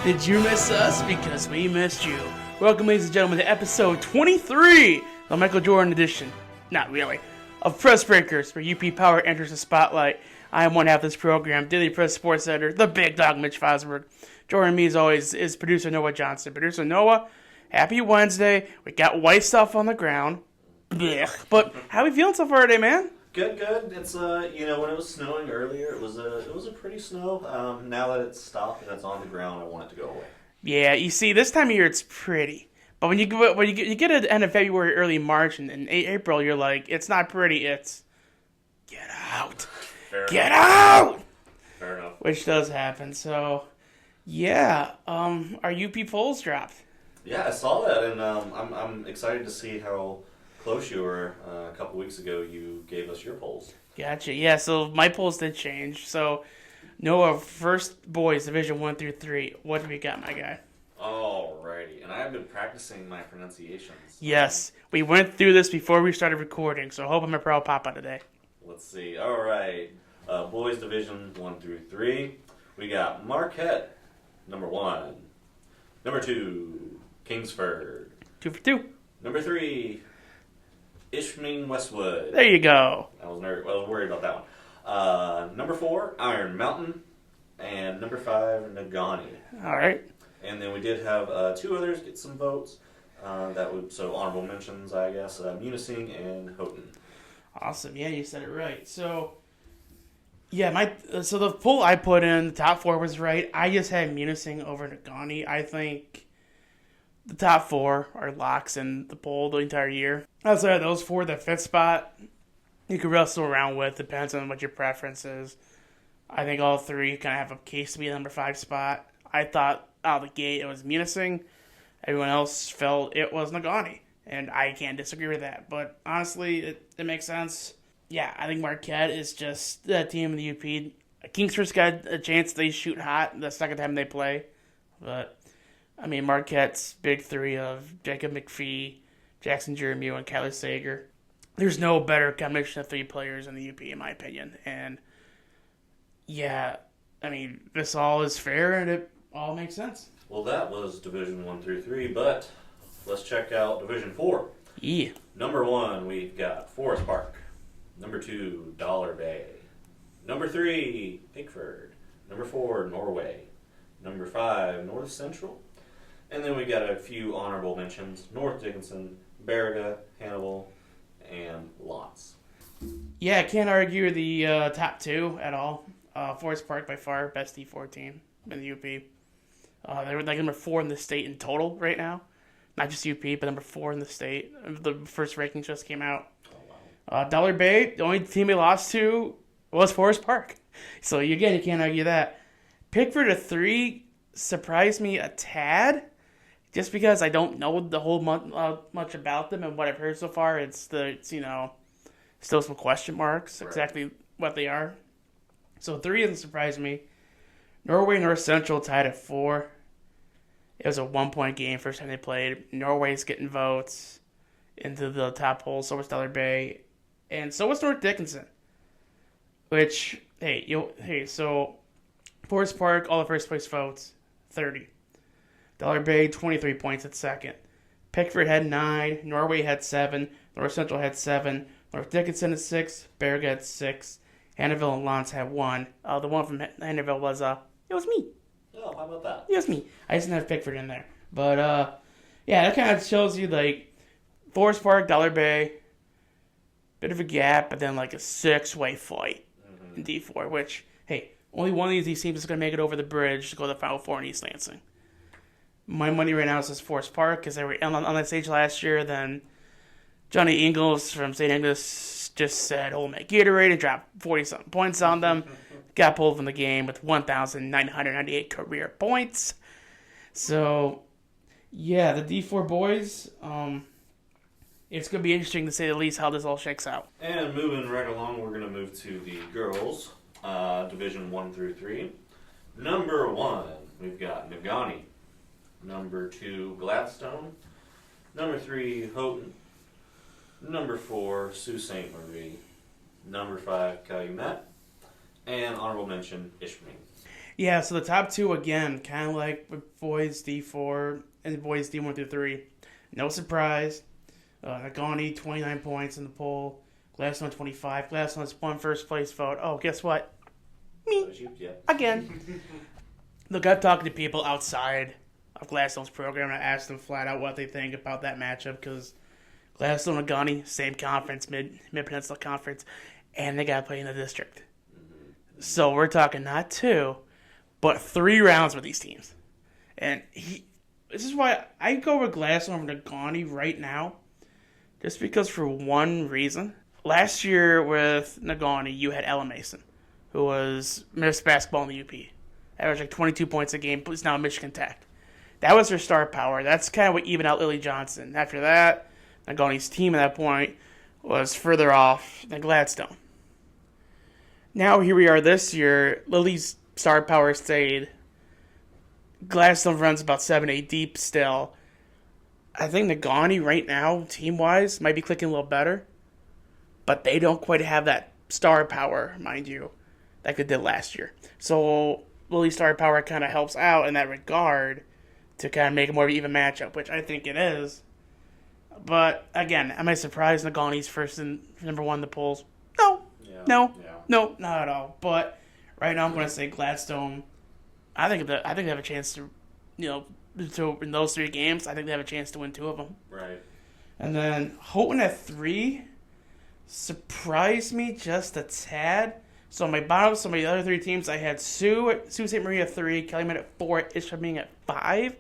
Did you miss us? Because we missed you. Welcome, ladies and gentlemen, to episode 23, the Michael Jordan edition. Not really. Of Press Breakers, where UP Power enters the spotlight. I am one half of this program, Daily Press Sports Editor, the big dog, Mitch Vosburg. Joining me, as always, is producer Noah Johnson. Producer Noah, happy Wednesday. We got white stuff on the ground. Blech. But how are we feeling so far today, man? Good. It's when it was snowing earlier, it was a pretty snow. Now that it's stopped and it's on the ground, I want it to go away. Yeah, you see, this time of year it's pretty, but when you get at the end of February, early March, and in April, you're like, it's not pretty. It's get out, get out. Fair enough. Which does happen. So, yeah, our UP polls dropped. Yeah, I saw that, and I'm excited to see how close you were. A couple weeks ago, you gave us your polls. Gotcha. Yeah, so my polls did change. So, Noah, first boys, Division 1 through 3. What do we got, my guy? Alrighty, and I've been practicing my pronunciations. Yes, we went through this before we started recording, so I hope I'm a proud papa today. Let's see. All right, boys Division 1 through 3. We got Marquette, number 1. Number 2, Kingsford. 2 for 2. Number 3, Ishming Westwood. There you go. I was worried about that one. Number 4, Iron Mountain. And number 5, Nagani. All right. And then we did have 2 others get some votes. So honorable mentions, I guess. Munising and Houghton. Awesome. Yeah, you said it right. So, yeah, so the poll I put in, the top 4 was right. I just had Munising over Nagani. I think the top 4 are locks in the poll the entire year. Outside of those 4, the 5th spot, you could wrestle around with. Depends on what your preference is. I think all 3 kind of have a case to be the number 5 spot. I thought out of the gate it was Munising. Everyone else felt it was Nagani. And I can't disagree with that. But honestly, it makes sense. Yeah, I think Marquette is just that team in the UP. Kingsford's got a chance they shoot hot the second time they play. But, I mean, Marquette's big 3 of Jacob McPhee, Jackson Jeremiah, and Kyler Sager. There's no better combination of 3 players in the UP, in my opinion. And, yeah, I mean, this all is fair and it all makes sense. Well, that was Division 1 through 3, but let's check out Division 4. Yeah. Number 1, we've got Forest Park. Number 2, Dollar Bay. Number 3, Pickford. Number 4, Norway. Number 5, North Central. And then we got a few honorable mentions: North Dickinson, Baraga, Hannibal, and Lots. Yeah, I can't argue the top 2 at all. Forest Park, by far, best D4 team in the UP. They're like number 4 in the state in total right now. Not just UP, but number 4 in the state. The first rankings just came out. Oh, wow. Dollar Bay, the only team they lost to was Forest Park. So, again, you can't argue that. Pickford, a 3, surprised me a tad. Just because I don't know the whole much about them and what I've heard so far, it's still some question marks, right. Exactly what they are. So 3 doesn't surprise me. Norway, North Central tied at 4. It was a 1-point game first time they played. Norway's getting votes into the top hole. So was Dollar Bay, and so was North Dickinson. Which so Forest Park, all the first place votes, 30. Dollar Bay, 23 points at second. Pickford had 9. Norway had 7. North Central had 7. North Dickinson had 6. Baraga had 6. Hannibal and Lance had 1. The one from Hannibal was, it was me. Oh, how about that? It was me. I just didn't have Pickford in there. But, yeah, that kind of shows you, like, Forest Park, Dollar Bay, bit of a gap, but then, like, a 6-way fight in D4, which, hey, only one of these teams is going to make it over the bridge to go to the Final Four in East Lansing. My money right now is Forest Park because they were on that stage last year. Then Johnny Ingles from St. Agnes just said, "Oh, my Gatorade," and dropped 40-something points on them. Got pulled from the game with 1,998 career points. So, yeah, the D4 boys, it's going to be interesting to say the least how this all shakes out. And moving right along, we're going to move to the girls, Division 1 through 3. Number 1, we've got Nagani. Number 2, Gladstone. Number 3, Houghton. Number 4, Sault Ste. Marie. Number 5, Calumet. And honorable mention, Ishmael. Yeah, so the top two, again, kind of like with boys D4 and boys D1 through 3. No surprise. Nagani, 29 points in the poll. Gladstone, 25. Gladstone's one first place vote. Oh, guess what? Me. Yeah. Again. Look, I've talked to people outside of Gladstone's program, and I asked them flat out what they think about that matchup, because Gladstone and Nagani, same conference, Mid-Peninsula Conference, and they got to play in the district. So we're talking not 2, but 3 rounds with these teams. And this is why I go with Gladstone over Nagani right now, just because for one reason. Last year with Nagani, you had Ella Mason, who was Miss Basketball in the UP. Averaged like 22 points a game, but is now Michigan Tech. That was her star power. That's kind of what evened out Lily Johnson. After that, Nagani's team at that point was further off than Gladstone. Now here we are this year. Lily's star power stayed. Gladstone runs about 7-8 deep still. I think Nagani right now, team-wise, might be clicking a little better. But they don't quite have that star power, mind you, like they did last year. So Lily's star power kind of helps out in that regard to kind of make it more of an even matchup, which I think it is. But, again, am I surprised Nagani's first and number 1 in the polls? No. Yeah. No. Yeah. No, not at all. But right now I'm going to say Gladstone. I think they have a chance to, in those 3 games, I think they have a chance to win 2 of them. Right. And then Houghton at 3 surprised me just a tad. So my other 3 teams, I had Sault Ste. Marie at 3, Calumet at 4, Ishpeming at 5.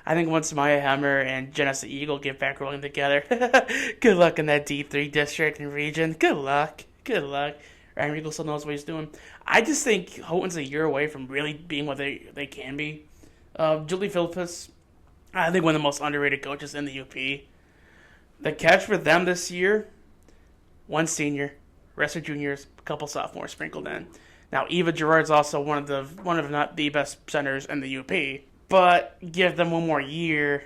I think once Maya Hammer and Genesee Eagle get back rolling together, good luck in that D3 district and region. Good luck. Ryan Regal still knows what he's doing. I just think Houghton's a year away from really being what they can be. Julie Philippus, I think one of the most underrated coaches in the UP. The catch for them this year, 1 senior, rest are juniors, a couple sophomores sprinkled in. Now Eva Gerard's also one of not the best centers in the UP, but give them 1 more year,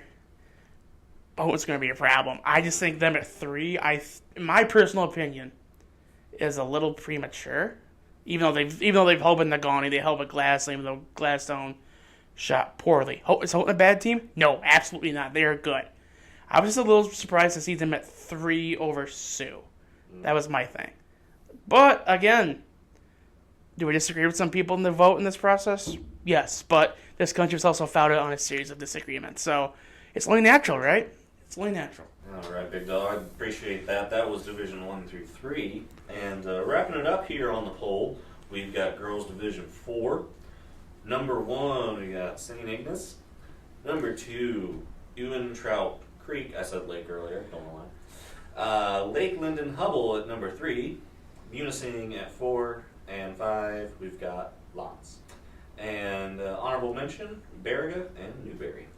it's going to be a problem. I just think them at 3, in my personal opinion, is a little premature. Even though they've held with Nagani, they held with Gladstone, even though Gladstone shot poorly. Is Houghton a bad team? No, absolutely not. They are good. I was just a little surprised to see them at 3 over Sioux. That was my thing. But, again, do we disagree with some people in the vote in this process? Yes, but this country was also founded on a series of disagreements. So, it's only natural, right? It's only natural. All right, Big Dog. I appreciate that. That was Division 1 through 3. And wrapping it up here on the poll, we've got Girls Division 4. Number 1, we got St. Ignace. Number 2, Ewan Trout Creek. I said Lake earlier. Don't know why. Lake Linden Hubble at number 3. Munising at 4 and 5. We've got Lots. And honorable mention, Baraga and Newberry.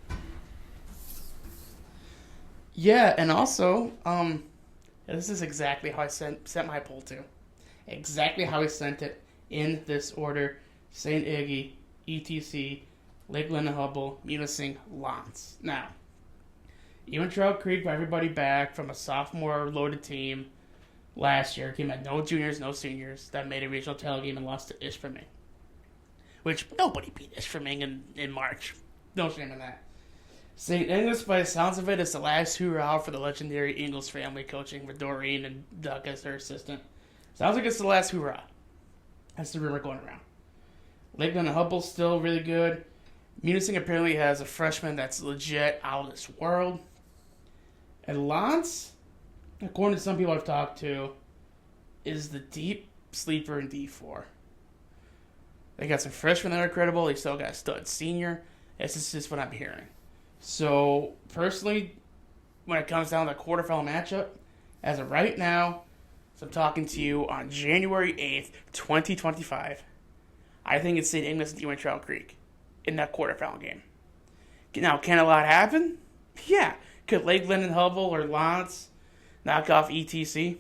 Yeah, and also, this is exactly how I sent my poll to. Exactly how I sent it in this order. St. Iggy, ETC, Lake Linden Hubble, Munising, Lance. Now, Ewan Trout Creek brought everybody back from a sophomore loaded team last year. Team had no juniors, no seniors. That made a regional title game and lost to Ishpeming. Which nobody beat Ishpeming in March. No shame in that. St. Ignace, by the sounds of it, is the last hurrah for the legendary Ingles family, coaching with Doreen and Doug as their assistant. Sounds like it's the last hurrah. That's the rumor going around. Lake Linden Hubble's still really good. Munising apparently has a freshman that's legit out of this world. And Lance, according to some people I've talked to, is the deep sleeper in D4. They got some freshmen that are credible. They still got a stud senior. This is just what I'm hearing. So, personally, when it comes down to the quarterfinal matchup, as of right now, so I'm talking to you on January 8th, 2025, I think it's St. Ignace and Ewan Trout Creek in that quarterfinal game. Now, can a lot happen? Yeah. Could Lake Linden Hubble or Lance knock off ETC?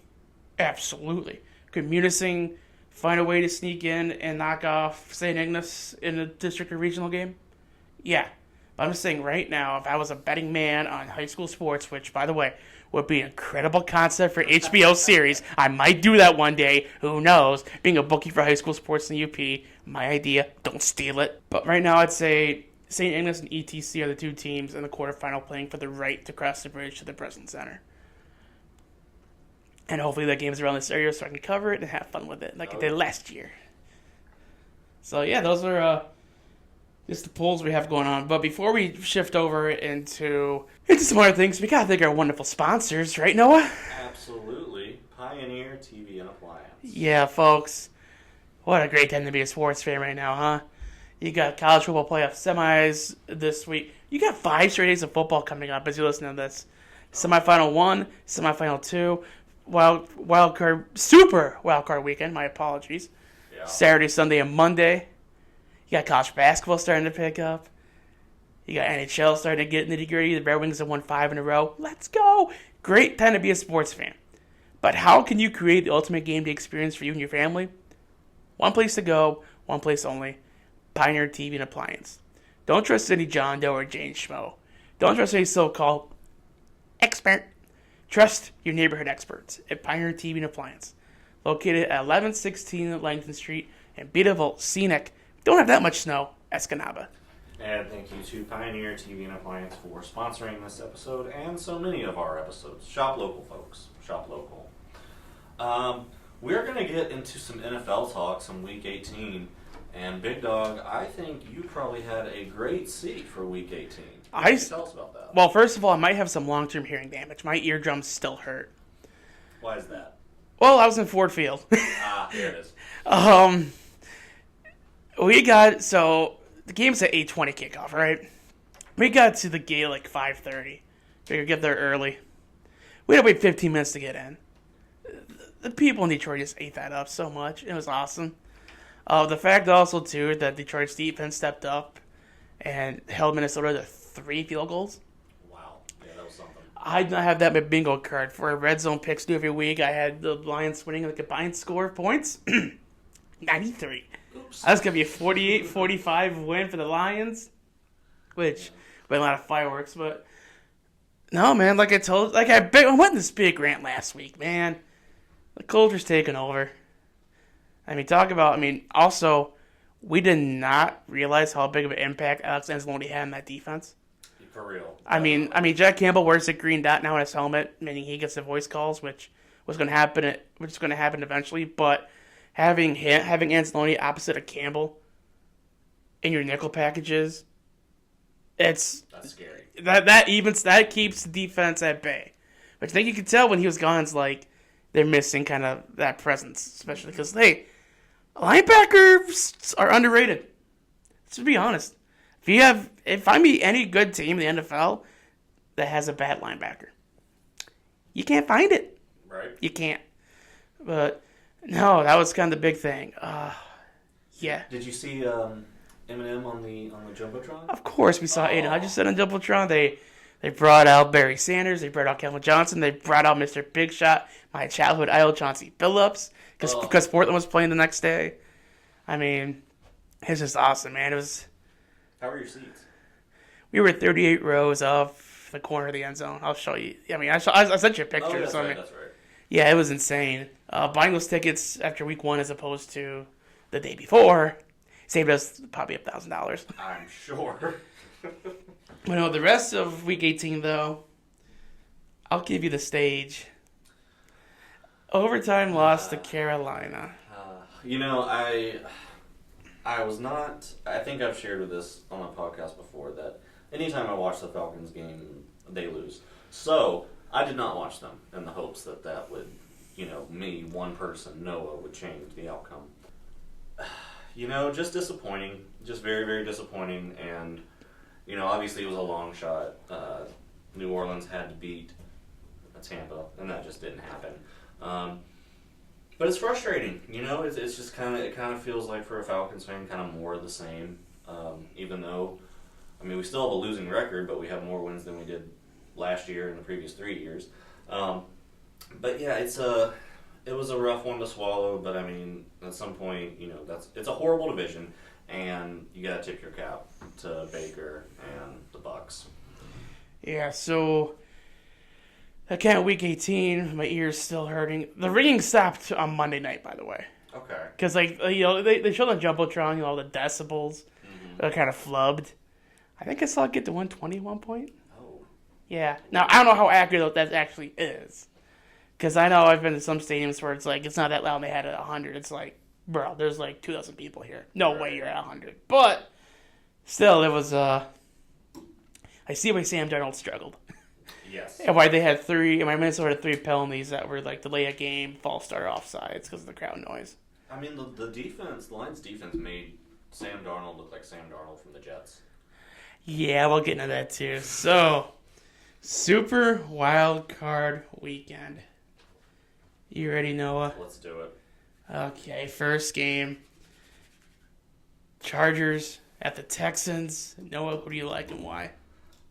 Absolutely. Could Munising find a way to sneak in and knock off St. Ignace in a district or regional game? Yeah. But I'm saying right now, if I was a betting man on high school sports, which, by the way, would be an incredible concept for HBO series, I might do that one day. Who knows? Being a bookie for high school sports in the UP, my idea. Don't steal it. But right now, I'd say St. Agnes and ETC are the two teams in the quarterfinal playing for the right to cross the bridge to the President Center. And hopefully that game's around this area so I can cover it and have fun with it like I did last year. So, yeah, those are just the polls we have going on. But before we shift over into some other things, we got to thank our wonderful sponsors, right, Noah? Absolutely. Pioneer TV and Appliance. Yeah, folks. What a great time to be a sports fan right now, huh? You got college football playoff semis this week. You got 5 straight days of football coming up as you listen to this. Semifinal 1, semifinal 2, super wild card weekend, my apologies. Yeah. Saturday, Sunday, and Monday. You got college basketball starting to pick up. You got NHL starting to get nitty-gritty. The Red Wings have won 5 in a row. Let's go! Great time to be a sports fan. But how can you create the ultimate game day experience for you and your family? One place to go, one place only. Pioneer TV and Appliance. Don't trust any John Doe or Jane Schmo. Don't trust any so-called expert. Trust your neighborhood experts at Pioneer TV and Appliance. Located at 1116 Langton Street in beautiful, scenic, don't have that much snow, Escanaba. And thank you to Pioneer TV and Appliance for sponsoring this episode and so many of our episodes. Shop local, folks. Shop local. We're going to get into some NFL talk, some Week 18. And Big Dog, I think you probably had a great seat for Week 18. Tell us about that. Well, first of all, I might have some long-term hearing damage. My eardrums still hurt. Why is that? Well, I was in Ford Field. There it is. The game's at 8:20 kickoff, right? We got to the gate at like 5:30. Figured get there early. We had to wait 15 minutes to get in. The people in Detroit just ate that up so much. It was awesome. The fact also, too, that Detroit's defense stepped up and held Minnesota to 3 field goals. Wow. Yeah, that was something. I did not have that in my bingo card. For a red zone picks due every week, I had the Lions winning the combined score of points. 93. Oops. That's going to be a 48-45 win for the Lions, which with a lot of fireworks. But no, man, I went in this big rant last week, man. The culture's taking over. Also, we did not realize how big of an impact Alex Anzalone had on that defense. For real. Jack Campbell wears a green dot now on his helmet, meaning he gets the voice calls, which was going to happen eventually. But having Anzalone opposite of Campbell in your nickel packages, that's scary. That keeps the defense at bay. But I think you could tell when he was gone, it's like they're missing kind of that presence, especially because linebackers are underrated. To be honest, if I meet any good team in the NFL that has a bad linebacker, you can't find it. Right. You can't. But no, that was kind of the big thing. Yeah. Did you see Eminem on the jumbotron? Of course, we saw Aiden Hutchinson on jumbotron. They brought out Barry Sanders. They brought out Calvin Johnson. They brought out Mr. Big Shot, my childhood idol, Chauncey Billups, because Portland was playing the next day. It's just awesome, man. It was. How were your seats? We were 38 rows off the corner of the end zone. I'll show you. I sent you a picture. Oh, that's right. Yeah, it was insane. Buying those tickets after week 1 as opposed to the day before saved us probably $1,000. I'm sure. The rest of week 18, though, I'll give you the stage. Overtime loss to Carolina. I was not. I think I've shared with this on a podcast before that anytime I watch the Falcons game, they lose. So I did not watch them in the hopes that would, me, one person, Noah, would change the outcome. Just disappointing. Just very, very disappointing. And, obviously it was a long shot. New Orleans had to beat Tampa, and that just didn't happen. But it's frustrating, it's just it kind of feels like for a Falcons fan, kind of more of the same. Even though, we still have a losing record, but we have more wins than we did last year and the previous 3 years. But yeah, it was a rough one to swallow. But at some point, it's a horrible division, and you got to tip your cap to Baker and the Bucks. Yeah, so again, week 18, my ears still hurting. The ringing stopped on Monday night, by the way. Okay. Because, like, they showed on Jumbotron, the decibels are kind of flubbed. I think I saw it get to 120 at one point. Oh. Yeah. Now, I don't know how accurate that actually is. Because I know I've been to some stadiums where it's like, it's not that loud and they had it at 100. It's like, bro, there's like 2,000 people here. No way you're at 100. But still, it was, I see why Sam Darnold struggled. Yes. And why they had Minnesota had 3 penalties that were like delay a game, false start, offsides because of the crowd noise. I mean, the Lions' defense made Sam Darnold look like Sam Darnold from the Jets. Yeah, we'll get into that too. So, Super Wild Card Weekend. You ready, Noah? Let's do it. Okay, first game. Chargers at the Texans. Noah, who do you like and why?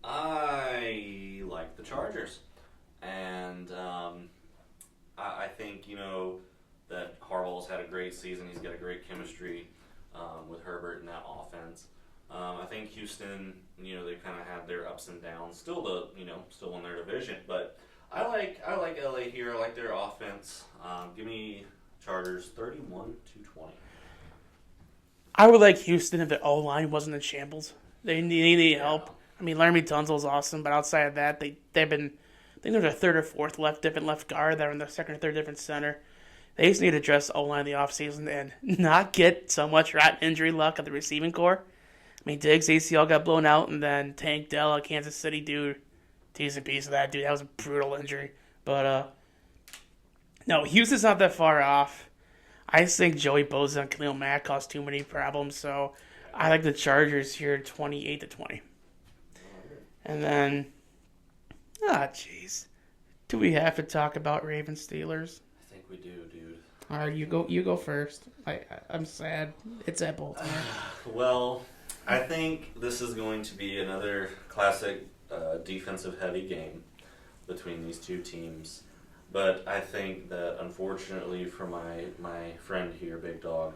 I like the Chargers. And I think, that Harbaugh's had a great season. He's got a great chemistry with Herbert in that offense. I think Houston, they kind of had their ups and downs. Still in their division. But I like LA here. I like their offense. Give me Chargers 31-20. I would like Houston if the O-line wasn't in shambles. They need help. I mean, Laramie Tunsil's awesome, but outside of that, they've been, I think there's a third or fourth different left guard. They're in the second or third different center. They just need to address O-line in the offseason and not get so much rotten injury luck at the receiving core. I mean, Diggs' ACL got blown out, and then Tank Dell, a Kansas City dude, T's and P's of that dude. That was a brutal injury. But, no, Houston's not that far off. I just think Joey Bosa and Khalil Mack caused too many problems, so I like the Chargers here 28-20. And then, jeez. Do we have to talk about Ravens Steelers? I think we do, dude. All right, you go first. I'm sad. It's at Baltimore. Well, I think this is going to be another classic defensive-heavy game between these two teams. But I think that, unfortunately, for my friend here, Big Dog,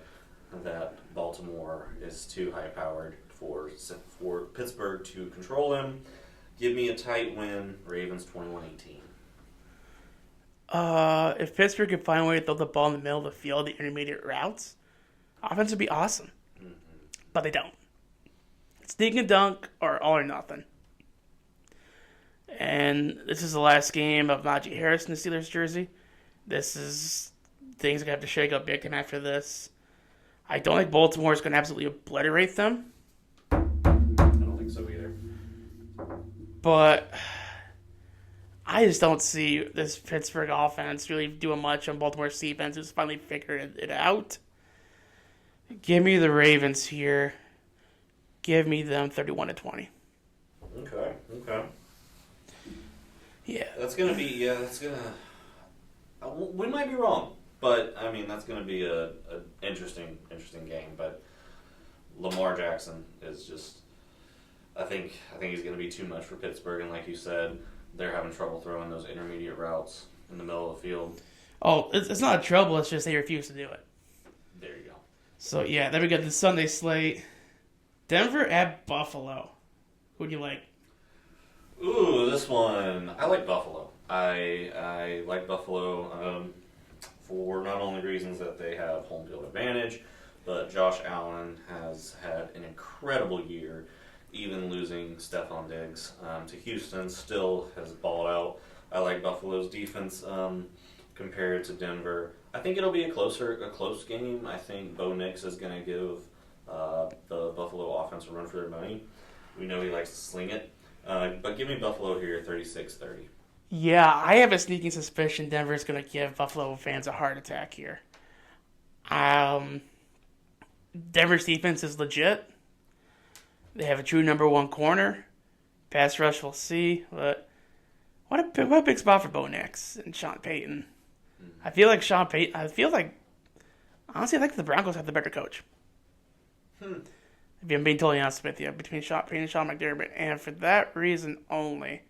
that Baltimore is too high-powered for Pittsburgh to control them. Give me a tight win, Ravens 21-18. If Pittsburgh could find a way to throw the ball in the middle of the field, the intermediate routes, offense would be awesome. Mm-hmm. But they don't. It's dink and dunk or all or nothing. And this is the last game of Najee Harris in the Steelers jersey. Things are going to have to shake up big time after this. I don't think Baltimore is going to absolutely obliterate them. I don't think so either. But I just don't see this Pittsburgh offense really doing much on Baltimore's defense. It's finally figured it out. Give me the Ravens here. Give me them 31-20. Okay. Yeah. That's going to be, we might be wrong, but, I mean, that's going to be an interesting game, but Lamar Jackson is just, I think he's going to be too much for Pittsburgh, and like you said, they're having trouble throwing those intermediate routes in the middle of the field. Oh, it's not trouble, it's just they refuse to do it. There you go. So, yeah, then we got the Sunday slate. Denver at Buffalo. Who do you like? Ooh, this one. I like Buffalo. I like Buffalo for not only reasons that they have home field advantage, but Josh Allen has had an incredible year, even losing Stephon Diggs to Houston, still has balled out. I like Buffalo's defense compared to Denver. I think it'll be a close game. I think Bo Nix is going to give the Buffalo offense a run for their money. We know he likes to sling it. But give me Buffalo here, 36-30. Yeah, I have a sneaking suspicion Denver's going to give Buffalo fans a heart attack here. Denver's defense is legit. They have a true number one corner. Pass rush, we'll see. But what a big spot for Bo Nix and Sean Payton. I feel like honestly, I think the Broncos have the better coach. If I'm being totally honest with you, between Sean Payton and Sean McDermott. And for that reason only.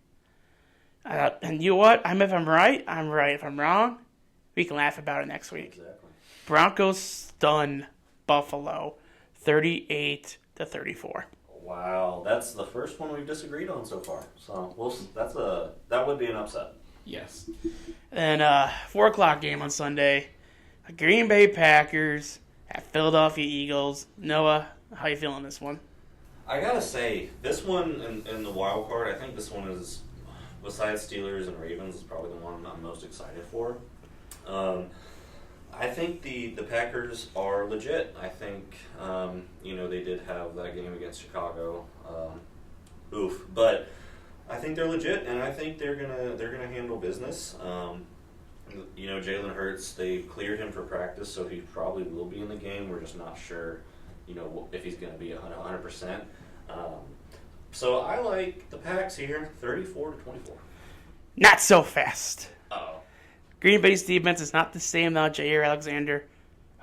And you know what? If I'm right, I'm right. If I'm wrong, we can laugh about it next week. Exactly. Broncos stun Buffalo 38-34. Wow, that's the first one we've disagreed on so far. So that would be an upset. Yes. And 4 o'clock game on Sunday. Green Bay Packers at Philadelphia Eagles. Noah, how you feeling this one? I gotta say, this one in the wild card, I think this one is, besides Steelers and Ravens, is probably the one I'm most excited for. I think the Packers are legit. I think they did have that game against Chicago. But I think they're legit, and I think they're gonna handle business. Jalen Hurts, they cleared him for practice, so he probably will be in the game. We're just not sure, if he's going to be 100%. So I like the Packs here, 34-24. Not so fast. Uh-oh. Green Bay's defense is not the same now, Jair Alexander.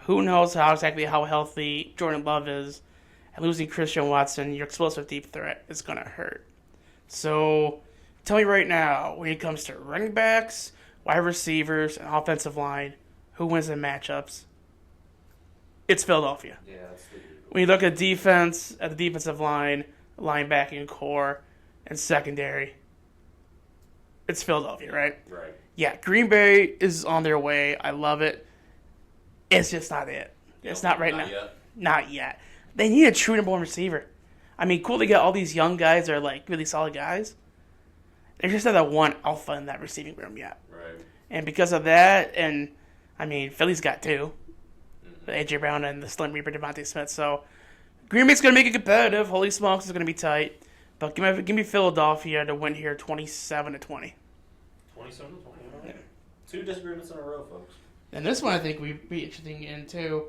Who knows how healthy Jordan Love is. And losing Christian Watson, your explosive deep threat, is going to hurt. So tell me right now, when it comes to running backs, wide receivers, and offensive line, who wins the matchups? It's Philadelphia. Yeah, that's the When you look at defense, at the defensive line, linebacking core, and secondary, it's Philadelphia, right? Right. Yeah, Green Bay is on their way. I love it. It's just not it. It's not right now. Yet. Not yet. They need a true number one receiver. I mean, cool to get all these young guys that are like really solid guys. There's just not that one alpha in that receiving room yet. Right. And because of that, and I mean, Philly's got two. AJ Brown and the Slim Reaper Devontae Smith. So Green Bay's going to make it competitive. Holy smokes, it's going to be tight. But give me Philadelphia to win here 27-20. 27-20. Yeah. 2 disagreements in a row, folks. And this one I think we'd be interesting in too.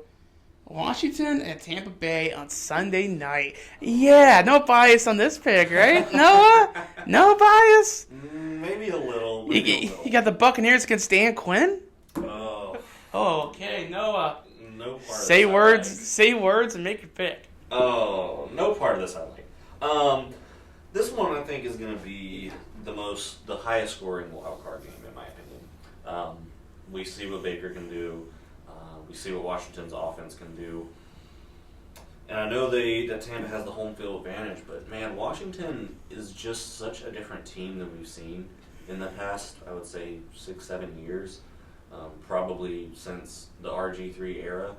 Washington and Tampa Bay on Sunday night. Yeah, no bias on this pick, right? Noah? No bias? Maybe a little. You got the Buccaneers against Dan Quinn? Oh. Oh, okay, Noah. No part Say of this words, I like. say words, and make your pick. Oh, no part of this I like. This one I think is going to be the highest scoring wild card game in my opinion. We see what Baker can do. We see what Washington's offense can do. And I know that Tampa has the home field advantage, but man, Washington is just such a different team than we've seen in the past, I would say 6-7 years. Probably since the RG3 era.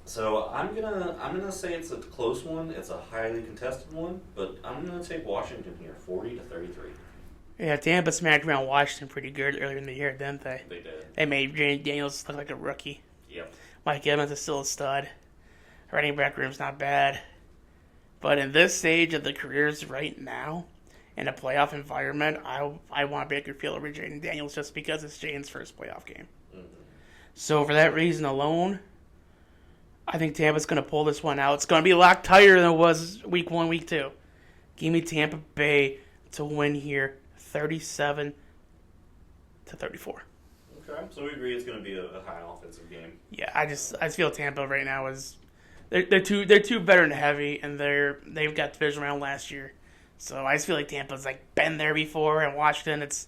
So I'm gonna say it's a close one. It's a highly contested one, but I'm gonna take Washington here, 40-33. Yeah, Tampa smacked around Washington pretty good earlier in the year, didn't they? They did. They made Jane Daniels look like a rookie. Yep. Mike Evans is still a stud. Running back room's not bad. But in this stage of the careers right now, in a playoff environment, I want Baker Field over Jaden Daniels just because it's Jaden's first playoff game. Mm-hmm. So for that reason alone, I think Tampa's going to pull this one out. It's going to be a lot tighter than it was week 1, week 2. Give me Tampa Bay to win here 37-34. Okay, so we agree it's going to be a high offensive game. Yeah, I just feel Tampa right now is they're too better and heavy, and they've got division round last year. So I just feel like Tampa's like been there before, and Washington, it's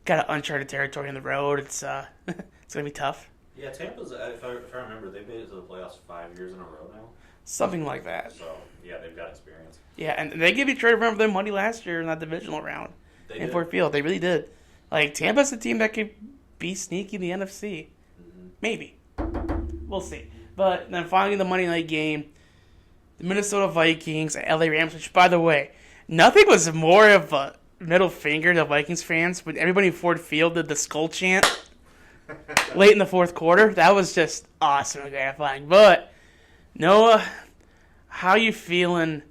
got an uncharted territory on the road. It's it's gonna be tough. Yeah, Tampa's, if I remember, they've made it to the playoffs 5 years in a row now. Something like that. So yeah, they've got experience. Yeah, and they gave each other their money last year in that divisional round in Ford Field. They really did. Like Tampa's a team that could be sneaky in the NFC. Mm-hmm. Maybe. We'll see. But then finally the Monday night game, the Minnesota Vikings and LA Rams, which by the way, nothing was more of a middle finger to Vikings fans when everybody in Ford Field did the skull chant late in the fourth quarter. That was just awesome and gratifying. But, Noah, how you feeling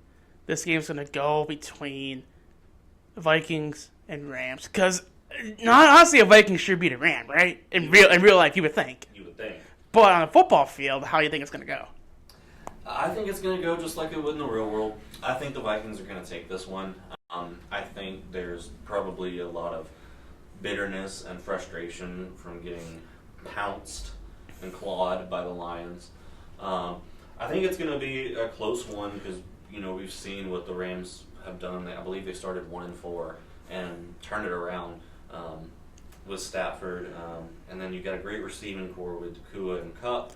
this game's going to go between Vikings and Rams? Because, honestly, a Viking should beat a Ram, right? In real life, you would think. You would think. But on a football field, how do you think it's going to go? I think it's going to go just like it would in the real world. I think the Vikings are going to take this one. I think there's probably a lot of bitterness and frustration from getting pounced and clawed by the Lions. I think it's going to be a close one because, we've seen what the Rams have done. I believe they started 1-4 and turned it around with Stafford. And then you've got a great receiving core with Kua and Kupp.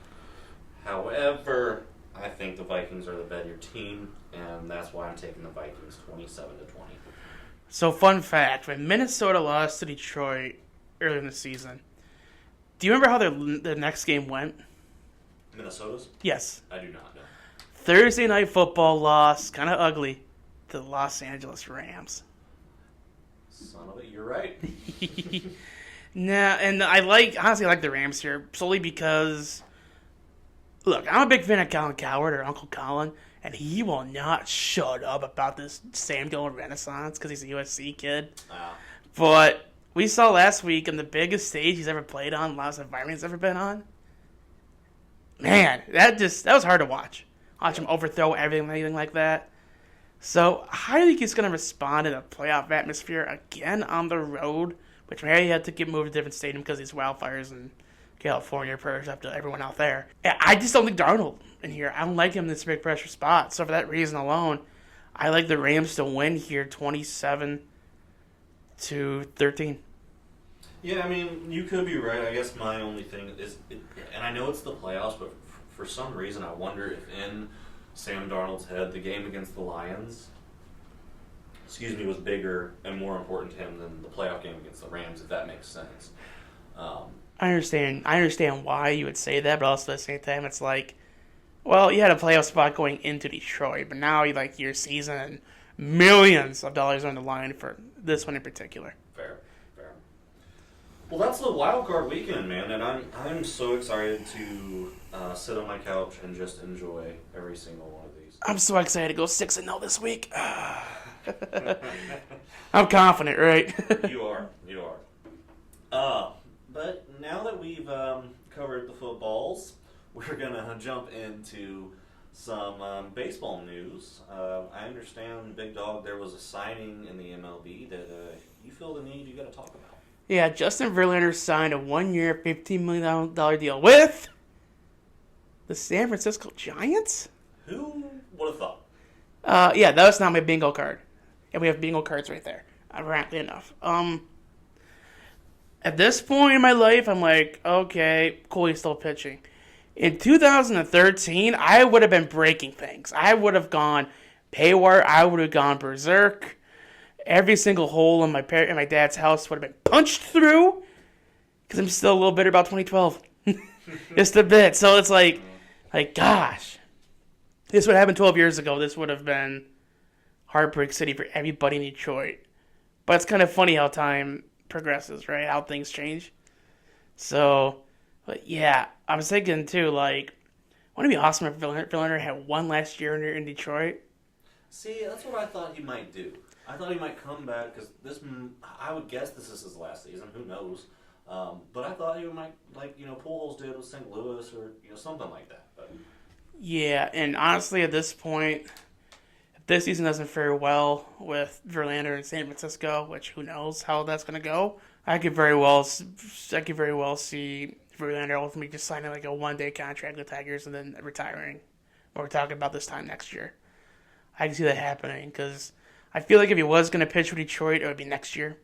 However, I think the Vikings are the better team, and that's why I'm taking the Vikings 27-20. So, fun fact, when Minnesota lost to Detroit earlier in the season, do you remember how the next game went? Minnesota's? Yes. I do not know. Thursday Night Football lost, kind of ugly, to the Los Angeles Rams. Son of it, you're right. Nah, and honestly, I like the Rams here, solely because, look, I'm a big fan of Colin Cowherd, or Uncle Colin, and he will not shut up about this Sam Darnold renaissance because he's a USC kid. But we saw last week on the biggest stage he's ever played on, last environment he's ever been on. Man, that was hard to watch. Watch him overthrow everything like that. So, how do you think he's going to respond in a playoff atmosphere again on the road? Which maybe he had to get moved to a different stadium because these wildfires in California pressure up to everyone out there. I just don't think Darnold in here. I don't like him in this big pressure spot. So for that reason alone, I like the Rams to win here 27-13. Yeah, I mean, you could be right. I guess my only thing is, and I know it's the playoffs, but for some reason I wonder if in Sam Darnold's head, the game against the Lions, was bigger and more important to him than the playoff game against the Rams, if that makes sense. I understand why you would say that, but also at the same time, it's like, well, you had a playoff spot going into Detroit, but now your season and millions of dollars on the line for this one in particular. Fair. Well, that's the wild card weekend, man, and I'm so excited to sit on my couch and just enjoy every single one of these. I'm so excited to go 6-0 this week. I'm confident, right? You are. But now that we've covered the footballs, we're going to jump into some baseball news. I understand, Big Dog, there was a signing in the MLB that you feel the need you got to talk about. Yeah, Justin Verlander signed a 1-year, $15 million deal with the San Francisco Giants? Who would have thought? Yeah, that was not my bingo card. And we have bingo cards right there, ironically enough. At this point in my life, I'm like, okay, cool, he's still pitching. In 2013, I would have been breaking things. I would have gone haywire. I would have gone berserk. Every single hole in my dad's house would have been punched through. Because I'm still a little bitter about 2012. Just a bit. So it's like, gosh. This would have happened 12 years ago. This would have been heartbreak city for everybody in Detroit. But it's kind of funny how time progresses, right? How things change. So, but yeah, I was thinking too, wouldn't it be awesome if Verlander had one last year in Detroit? See, that's what I thought he might do. I thought he might come back because I would guess this is his last season. Who knows? But I thought he might, Pujols did with St. Louis or something like that. But yeah, and honestly, at this point, if this season doesn't fare well with Verlander in San Francisco, which who knows how that's going to go, I could very well see Verlander ultimately just signing a one-day contract with the Tigers and then retiring. What we're talking about this time next year. I can see that happening because I feel like if he was going to pitch for Detroit, it would be next year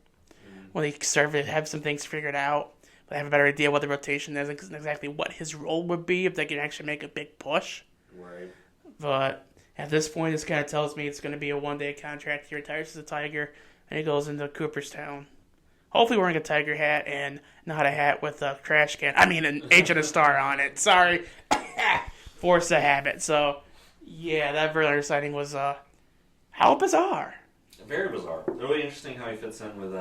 when they start to have some things figured out. But I have a better idea what the rotation is and exactly what his role would be if they can actually make a big push. Right. But at this point, this kind of tells me it's going to be a one-day contract. He retires as a Tiger, and he goes into Cooperstown. Hopefully wearing a Tiger hat and not a hat with a trash can. I mean, an H and a star on it. Sorry. Force a habit. So, yeah, that Verlander signing was how bizarre. Very bizarre. Really interesting how he fits in with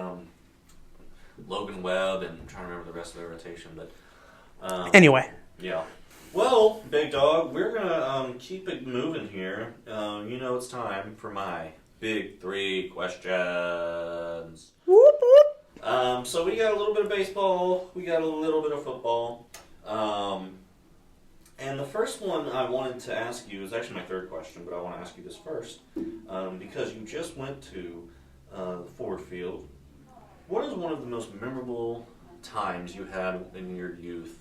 Logan Webb, and I'm trying to remember the rest of the rotation. But anyway. Yeah. Well, Big Dog, we're going to keep it moving here. It's time for my big three questions. Whoop, whoop. So we got a little bit of baseball. We got a little bit of football. And the first one I wanted to ask you is actually my third question, but I want to ask you this first. Because you just went to the Ford Field. What is one of the most memorable times you had in your youth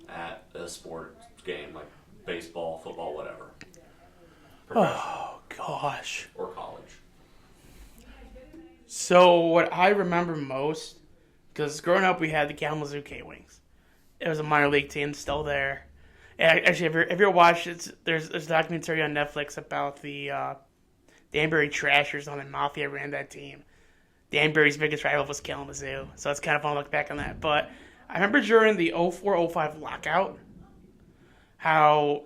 at a sports game, like baseball, football, whatever? Oh, gosh. Or college. So what I remember most, because growing up we had the Kalamazoo K-Wings. It was a minor league team still there. Actually, have you ever watched it? There's a documentary on Netflix about the Danbury Trashers on the Mafia ran that team. Danbury's biggest rival was Kalamazoo, so it's kind of fun to look back on that. But I remember during the 04-05 lockout, how,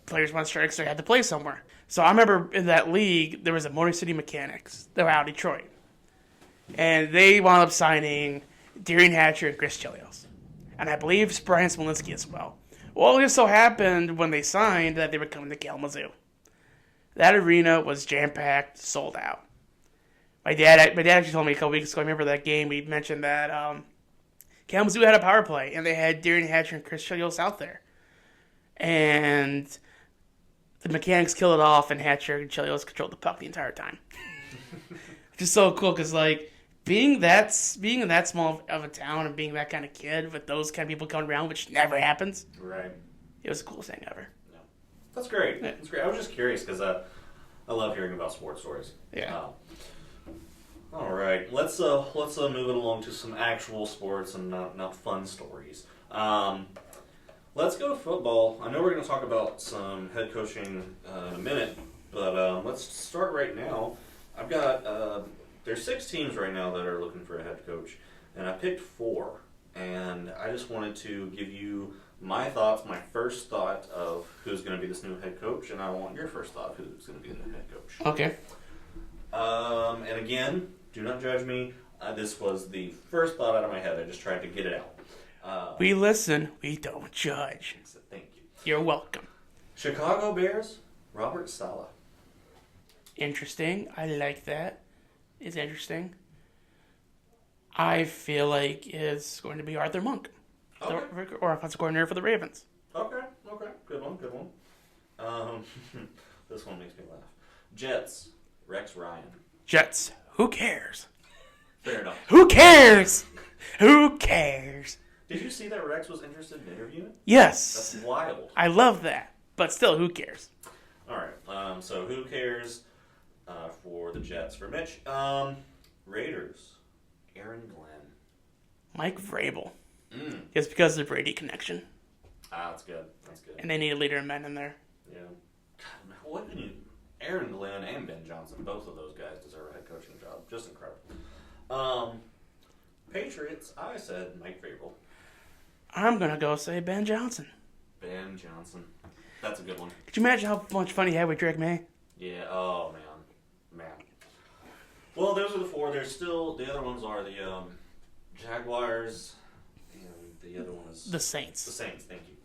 players went strikes, so they had to play somewhere. So I remember in that league, there was a Motor City Mechanics. They were out of Detroit. And they wound up signing Darian Hatcher and Chris Chelios. And I believe Brian Smolinski as well. Well, it just so happened when they signed that they were coming to Kalamazoo. That arena was jam-packed, sold out. My dad actually told me a couple weeks ago, I remember that game, we mentioned that Kalamazoo had a power play, and they had Darian Hatcher and Chris Chelios out there. And the Mechanics killed it off, and Hatcher and Chelios controlled the puck the entire time. Which is so cool, because, being in that small of a town and being that kind of kid with those kind of people coming around, which never happens. Right. It was the coolest thing ever. Yeah. That's great. Yeah. That's great. I was just curious because I love hearing about sports stories. Yeah. All right. Let's move it along to some actual sports and not fun stories. Let's go to football. I know we're going to talk about some head coaching in a minute, but let's start right now. I've got there's 6 teams right now that are looking for a head coach, and I picked 4. And I just wanted to give you my thoughts, my first thought of who's going to be this new head coach, and I want your first thought of who's going to be the new head coach. Okay. And again, do not judge me. This was the first thought out of my head. I just tried to get it out. We listen, we don't judge. So thank you. You're welcome. Chicago Bears, Robert Saleh. Interesting. I like that. It's interesting. I feel like it's going to be Arthur Monk, or offensive coordinator for the Ravens. Okay. Good one. This one makes me laugh. Jets, Rex Ryan. Jets. Who cares? Fair enough. Who cares? Who cares? Did you see that Rex was interested in interviewing? Yes. That's wild. I love that. But still, who cares? All right. So who cares for the Jets? For Mitch, Raiders, Aaron Glenn. Mike Vrabel. It's because of the Brady connection. That's good. And they need a leader of men in there. Yeah. God, Aaron Glenn and Ben Johnson, both of those guys deserve a head coaching job. Just incredible. Patriots, I said Mike Vrabel. I'm going to go say Ben Johnson. Ben Johnson. That's a good one. Could you imagine how much fun he had with Drake May? Yeah. Oh, man. Well, those are the 4. There's still, the other ones are the Jaguars, and the other one is... The Saints. The Saints, thank you.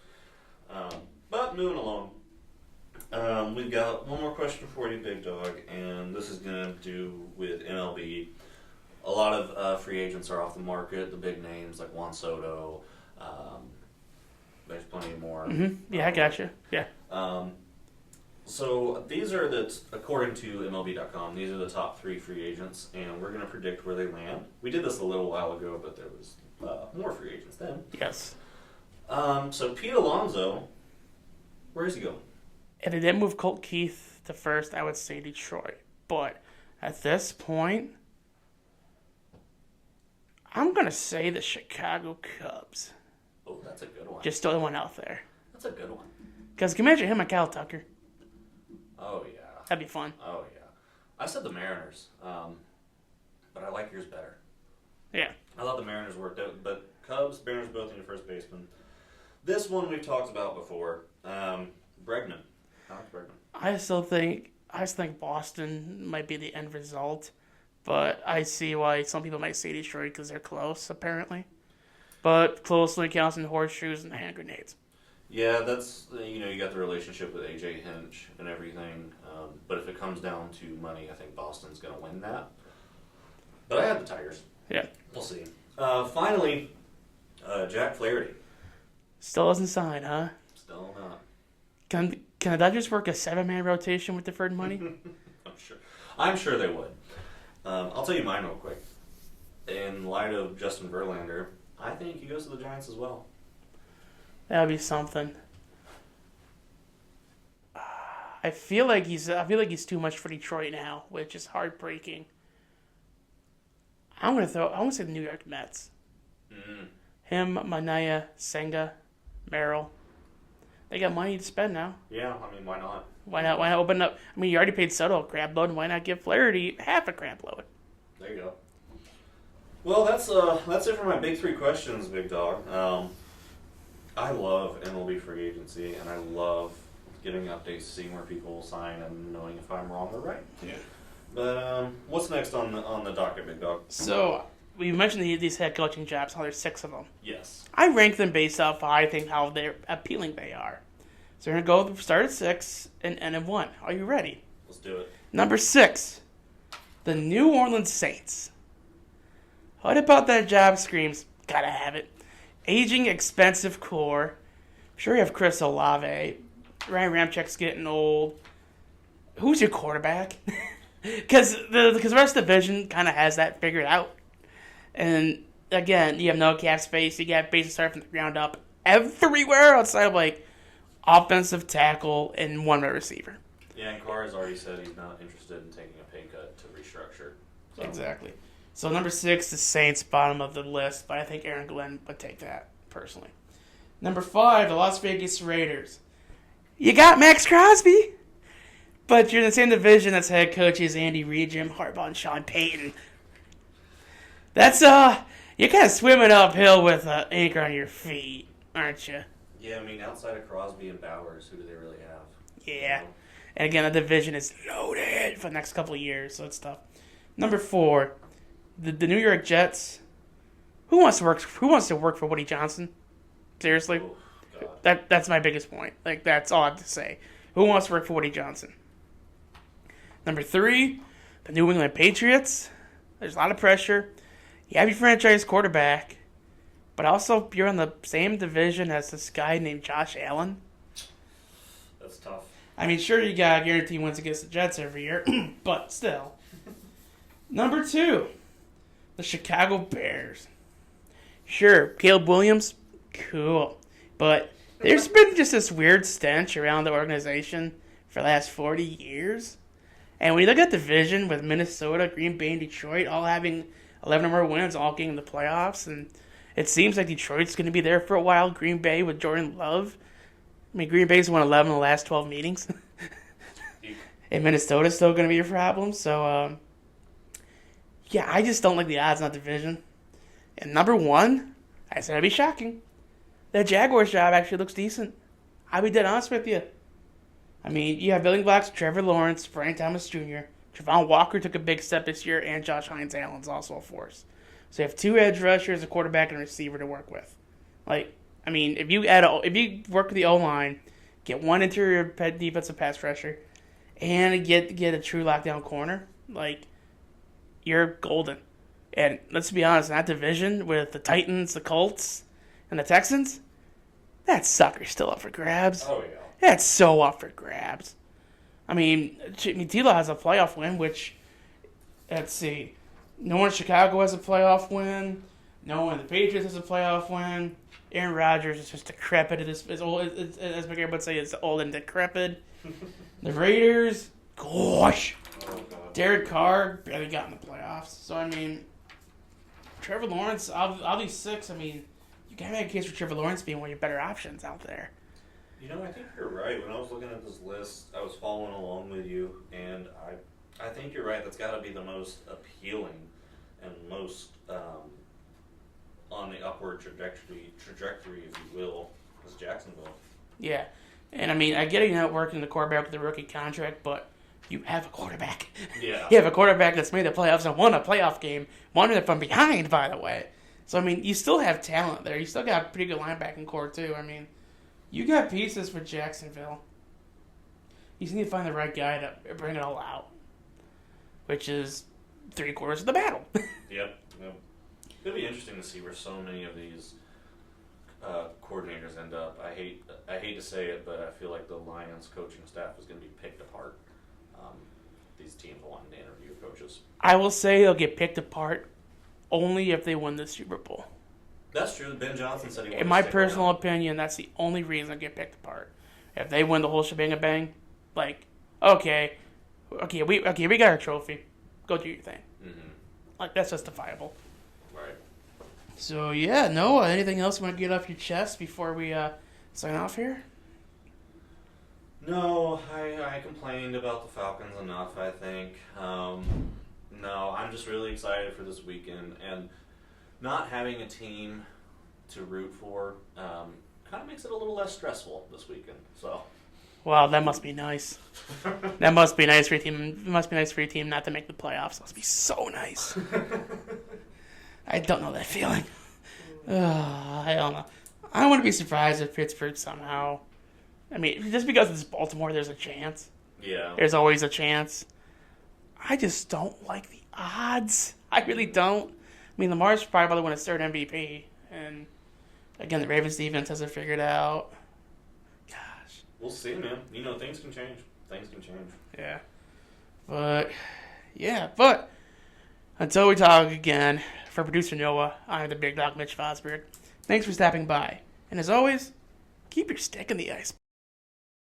But moving along, we've got one more question for you, Big Dog, and this is going to do with MLB. A lot of free agents are off the market, the big names like Juan Soto. There's plenty more. Mm-hmm. Yeah, I gotcha. Yeah. So these are according to MLB.com, these are the top 3 free agents, and we're going to predict where they land. We did this a little while ago, but there was more free agents then. Yes. So Pete Alonso, where is he going? If they didn't move Colt Keith to first, I would say Detroit. But at this point, I'm going to say the Chicago Cubs. Oh, that's a good one. Just throw one out there. That's a good one. Because can you imagine him and Kyle Tucker? Oh, yeah. That'd be fun. Oh, yeah. I said the Mariners, but I like yours better. Yeah. I thought the Mariners worked out, but Cubs, Mariners both in your first baseman. This one we've talked about before. Bregman. Alex Bregman. I still think Boston might be the end result, but I see why some people might say Detroit because they're close, apparently. But closely counts in horseshoes and hand grenades. Yeah, that's, you got the relationship with A.J. Hinch and everything. But if it comes down to money, I think Boston's going to win that. But I had the Tigers. Yeah. We'll see. Finally, Jack Flaherty. Still doesn't sign, huh? Still not. Can the Dodgers work a 7-man rotation with deferred money? I'm sure they would. I'll tell you mine real quick. In light of Justin Verlander, I think he goes to the Giants as well. That would be something. I feel like he's too much for Detroit now, which is heartbreaking. I want to say the New York Mets. Mm-hmm. Him, Manaya, Senga, Merrill. They got money to spend now. Yeah, I mean, why not? Why not? Why not open up? I mean, you already paid Soto a crab load. Why not give Flaherty half a crab load? There you go. Well, that's it for my big three questions, big dog. I love MLB free agency, and I love getting updates, seeing where people sign, and knowing if I'm wrong or right. Yeah. But what's next on the docket, big dog? So we mentioned these head coaching jobs. How there's 6 of them. Yes. I rank them based off how I think how they're appealing they are. So we're gonna go start at 6 and end at 1. Are you ready? Let's do it. Number 6, the New Orleans Saints. What about that job screams? Gotta have it. Aging, expensive core. Sure, you have Chris Olave. Ryan Ramchek's getting old. Who's your quarterback? Because the rest of the division kind of has that figured out. And again, you have no cap space. You got bases started from the ground up everywhere outside of like offensive tackle and one wide receiver. Yeah, and Carr has already said he's not interested in taking a pay cut to restructure. So. Exactly. So number 6, the Saints, bottom of the list, but I think Aaron Glenn would take that personally. Number 5, the Las Vegas Raiders. You got Max Crosby, but you're in the same division as head coaches Andy Reid, Jim Harbaugh, and Sean Payton. That's you're kind of swimming uphill with an anchor on your feet, aren't you? Yeah, I mean, outside of Crosby and Bowers, who do they really have? Yeah. And again, the division is loaded for the next couple of years, so it's tough. Number 4, the New York Jets. Who wants to work for Woody Johnson? Seriously? Oh, God. That's my biggest point. Like, that's all I have to say. Who wants to work for Woody Johnson? Number 3, the New England Patriots. There's a lot of pressure. You have your franchise quarterback, but also you're in the same division as this guy named Josh Allen. That's tough. I mean, sure, you got guaranteed wins against the Jets every year, but still. Number 2, the Chicago Bears. Sure, Caleb Williams, cool. But there's been just this weird stench around the organization for the last 40 years. And when you look at the division with Minnesota, Green Bay, and Detroit all having 11 or more wins, all getting the playoffs, and it seems like Detroit's going to be there for a while. Green Bay with Jordan Love. I mean, Green Bay's won 11 of the last 12 meetings. And Minnesota's still going to be a problem. So, yeah, I just don't like the odds in that division. And number 1, I said it'd be shocking. That Jaguars job actually looks decent. I'll be dead honest with you. I mean, you have building blocks, Trevor Lawrence, Brian Thomas Jr., Trevon Walker took a big step this year, and Josh Hines Allen's also a force. So you have 2 edge rushers, a quarterback, and a receiver to work with. Like, I mean, if you work with the O-line, get 1 interior defensive pass rusher, and get a true lockdown corner, like, you're golden. And let's be honest, in that division with the Titans, the Colts, and the Texans, that sucker's still up for grabs. Oh, yeah. That's so up for grabs. I mean, Tila has a playoff win, which, let's see, no one in Chicago has a playoff win. No one in the Patriots has a playoff win. Aaron Rodgers is just decrepit. As old as McGarrett would say, is old and decrepit. The Raiders, gosh. Oh, God. Derek Carr barely got in the playoffs. So, I mean, Trevor Lawrence, all these 6, I mean, you can make a case for Trevor Lawrence being one of your better options out there. You know, I think you're right. When I was looking at this list, I was following along with you, and I think you're right. That's got to be the most appealing and most on the upward trajectory, if you will, is Jacksonville. Yeah. And, I mean, I get it, you're not working the quarterback with the rookie contract, but you have a quarterback. Yeah. You have a quarterback that's made the playoffs and won a playoff game, won it from behind, by the way. So, I mean, you still have talent there. You still got a pretty good linebacking core, too. I mean, you got pieces for Jacksonville. You just need to find the right guy to bring it all out, which is 3/4 of the battle. Yep. It'll be interesting to see where so many of these coordinators end up. I hate to say it, but I feel like the Lions coaching staff is going to be picked apart. These teams wanting to interview coaches. I will say they'll get picked apart only if they win the Super Bowl. That's true. Ben Johnson said he wanted In my to stick personal around. opinion, that's the only reason they get picked apart. If they win the whole shebang, like, okay, we got our trophy. Go do your thing. Mm-hmm. Like, that's justifiable. Right. So, yeah, Noah, anything else you want to get off your chest before we sign off here? No, I complained about the Falcons enough, I think. No, I'm just really excited for this weekend. And not having a team to root for kind of makes it a little less stressful this weekend. So, Wow, that must be nice. That must be nice for your team. It must be nice for your team not to make the playoffs. It must be so nice. I don't know that feeling. I don't know. I wouldn't be surprised if Pittsburgh somehow. I mean, just because it's Baltimore, there's a chance. yeah. There's always a chance. I just don't like the odds. I really don't. I mean, Lamar's probably about to win his third MVP. And, again, the Ravens defense hasn't figured out. Gosh. We'll see, man. You know, things can change. Things can change. Yeah. But until we talk again, for producer Noah, I'm the big dog Mitch Vosburg. Thanks for stopping by. And as always, keep your stick in the ice.